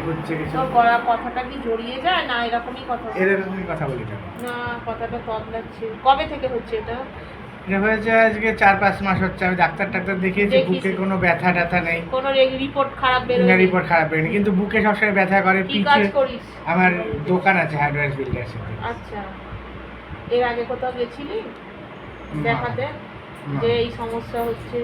হচ্ছে কিছু। তোর গলা কথাটা কি জড়িয়ে যায় না এরকমই কথা বলে? এরকমই কথা বলি না। না, কথাটা তবলাচ্ছে। কবে থেকে হচ্ছে এটা? এটা হয়েছে আজকে 4-5 মাস হচ্ছে। আমি ডাক্তার দেখিয়েছি, বুকে কোনো ব্যথা ট্যাথা নেই। কোনো রিপোর্ট খারাপ না, বেরোয়নি? রিপোর্ট খারাপ বেরোয়নি, কিন্তু বুকে সবসময় ব্যথা করে। কি কাজ পিঠে করিস? আমার দোকান আছে হার্ডওয়্যার বিল্ডার্স। আচ্ছা, এর আগে কোথাও গেছিলি দেখাতে না। যে এই সমস্যা হচ্ছে?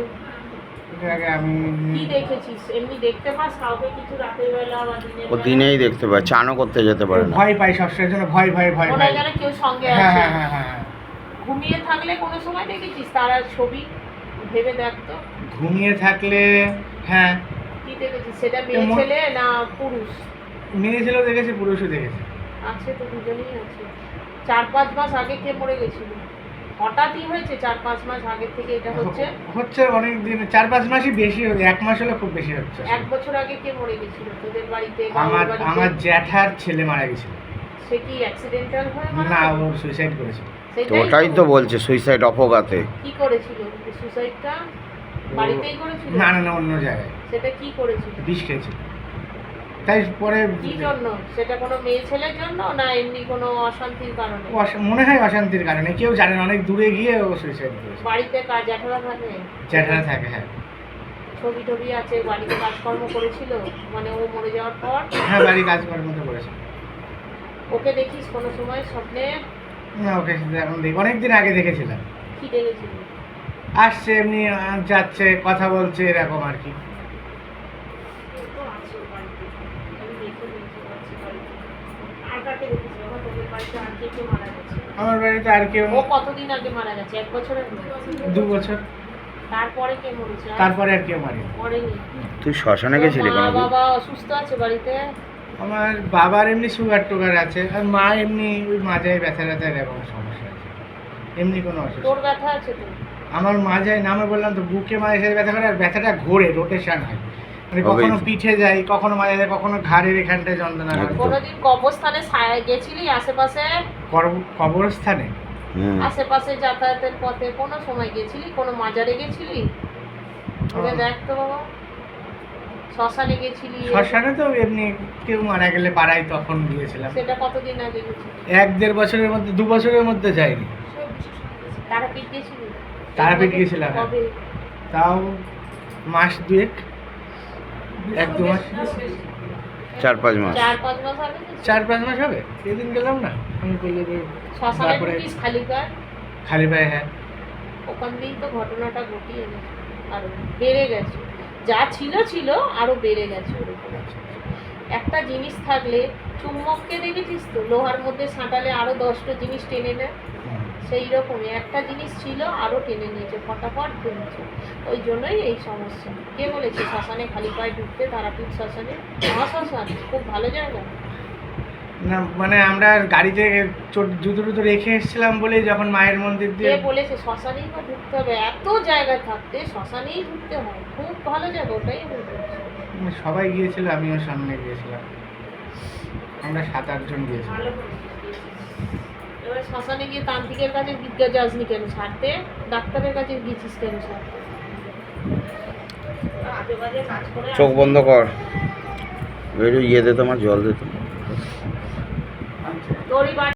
এর আগে আমি কি দেখেছিস? এমনি দেখতে পাস কাউকে কিছু রাতের বেলা বা দিনের ও বেলা? দিনেই দেখতে পায়, চানও করতে যেতে পারে না। ভয় পাই সবসময়, জন্য ভয় মনে হয় যেন কেউ সঙ্গে হ্যাঁ আছে। হ্যাঁ হ্যাঁ হ্যাঁ। ঘুমিয়ে থাকলে কোনো সময় দেখেছিস তারা ছবি? ভেবে দেখ তো। ঘুমিয়ে থাকলে হ্যাঁ। কি দেখেছিস? সেটা মেয়ে ছেলে না পুরুষ? মেয়ে ছেলেও দেখেছি, পুরুষও দেখেছি। আছে তো, দুজনেই আছে। 4-5 মাস আগে কে মরে গেছিল? হঠাৎই হয়েছে 4-5 মাস আগে থেকে এটা হচ্ছে? অনেক দিন, 4-5 মাসই বেশি হচ্ছে, 1 মাস হলে খুব বেশি হচ্ছে। 1 বছর আগে কে মরে গেছিল তোদের বাড়িতে? আমার জ্যাঠার ছেলে মারা গেছিল। সে কি অ্যাক্সিডেন্টাল হয়ে মারা না, গেছে? ও সুইসাইড করেছিল। তো ওটাই তো বলছে, সুইসাইড অপঘাতে। কি করেছিল সুসাইডটা? বাড়িতেই করেছিল? না না না, অন্য জায়গায়। সেটা কি করেছিল? বিষ খেয়েছিল। তাই পরে কি জন্য? সেটা কোনো মেয়ে ছেলের জন্য না এমনি কোনো অশান্তির কারণে? মনে হয় অশান্তির কারণে, কেউ জানে না, অনেক দূরে গিয়ে ও সুইসাইড করেছে। বাড়িতে কাজ জ্যাঠারা থাকে? জ্যাঠারা থাকে, হ্যাঁ। ছবি টবি আছে? বাড়িতে কাজকর্ম করেছিল মানে ও মরে যাওয়ার পর? হ্যাঁ, বাড়ি কাজকর্ম তো করেছে। ওকে দেখিস কোনো সময় স্বপ্নে? না, ওকে এখন দেখি, অনেকদিন আগে দেখেছিলাম। কি দেখেছিল? আসছে এমনি, যাচ্ছে, কথা বলছে, এরকম আর কি। আমার বাড়িতে আর কেউ। ও কতদিন আগে মারা গেছে? 1 বছরের? 2 বছর। তারপরে কে মরেছে? তারপরে আর কেউ মারেনি। মরেনি? তুই শ্মশানে গেছিলি মা কোনোদিন? বাবা অসুস্থ আছে বাড়িতে? আমার বাবার এমনি সুগার টুগার আছে, আর মা এমনি ওই মাজায় ব্যথা ট্যাথা এরকম সমস্যা আছে, এমনি কোনো অসুবিধা। তোর ব্যথা আছে তো? আমার মাজায় না, আমি বললাম তো, বুকে মাঝে সাথে ব্যথা করে, আর ব্যথাটা ঘোরে, রোটেশন হয়, মানে হবেই কখনো তো। পিঠে যায়, কখনো মাঝে যায়, কখনো ঘাড়ের এখানটায় যন্ত্রণা হয়। একদম। কোনোদিন কবরস্থানে গেছিলি আশেপাশে? কবরস্থানে হুম। আশেপাশে যাতায়াতের পথে কোনো সময় গেছিলি? কোনো মাজারে গেছিলি? ঘুরে দেখ তো বাবা। শ্মশানে গেছিলি? শ্মশানে তো এমনি কেউ মারা গেলে পাড়ায়, তখন গিয়েছিলাম। সেটা কতদিন আগে গেছিলি? 1-1.5 বছরের মধ্যে, 2 বছরের মধ্যে যাইনি। তারাপীঠ গেছিলি? তারাপীঠ গেছিলাম, হ্যাঁ। কবে? তাও মাস 2-1, 1-2 মাস। 4-5 মাস। 4-5 মাস আগে গেছিলি? 4-5 মাস হবে। সেদিন গেলাম না আমি, বললে যে শ্মশানে তারপরে ঢুকিস খালি গায়ে? খালি পায়ে, হ্যাঁ। ওখান দিয়েই তো ঘটনাটা ঘটিয়ে গেছে, আরো বেড়ে গেছে। যা ছিল ছিল, আরো বেড়ে গেছে ওর উপরে। একটা জিনিস থাকলে, চুম্বককে দেখেছিস তো, লোহার মধ্যে সাঁটালে আরো 10টা জিনিস টেনে নেয়, সেই রকমই একটা জিনিস ছিল, আরো টেনে নিয়েছে, ফটাফট টেনেছে। ওই জন্যই এই সমস্যা। কে বলেছে শ্মশানে খালি পায়ে ঢুকতে? তারাপীঠ শ্মশানে মহাশ্মশান খুব ভালো জায়গা। না মানে আমরা গাড়িতে জুতো টুতো রেখে এসেছিলাম বলেই, যখন মায়ের মন্দির কে দিয়ে। বলেছে শ্মশানেই বা ঢুকতে হবে? এত জায়গা থাকতে শ্মশানেই ঢুকতে হয়? খুব ভালো জায়গা, ওটাই আমি বলছি। সবাই গিয়েছিল, আমিও সামনে গিয়েছিলাম, আমরা 7-8 জন গিয়েছিলাম। এবার শ্মশানে গিয়ে তান্ত্রিকের কাছে বিদ্যা যাসনি কেন ছাড়তে? ডাক্তারের কাছে গিয়েছিস কেন ছাড়তে? আজে বাজে কাজ করে চোখ বন্ধ কর, একটু ইয়ে দে, তোমার জল দে তো। তোরই বাড়ি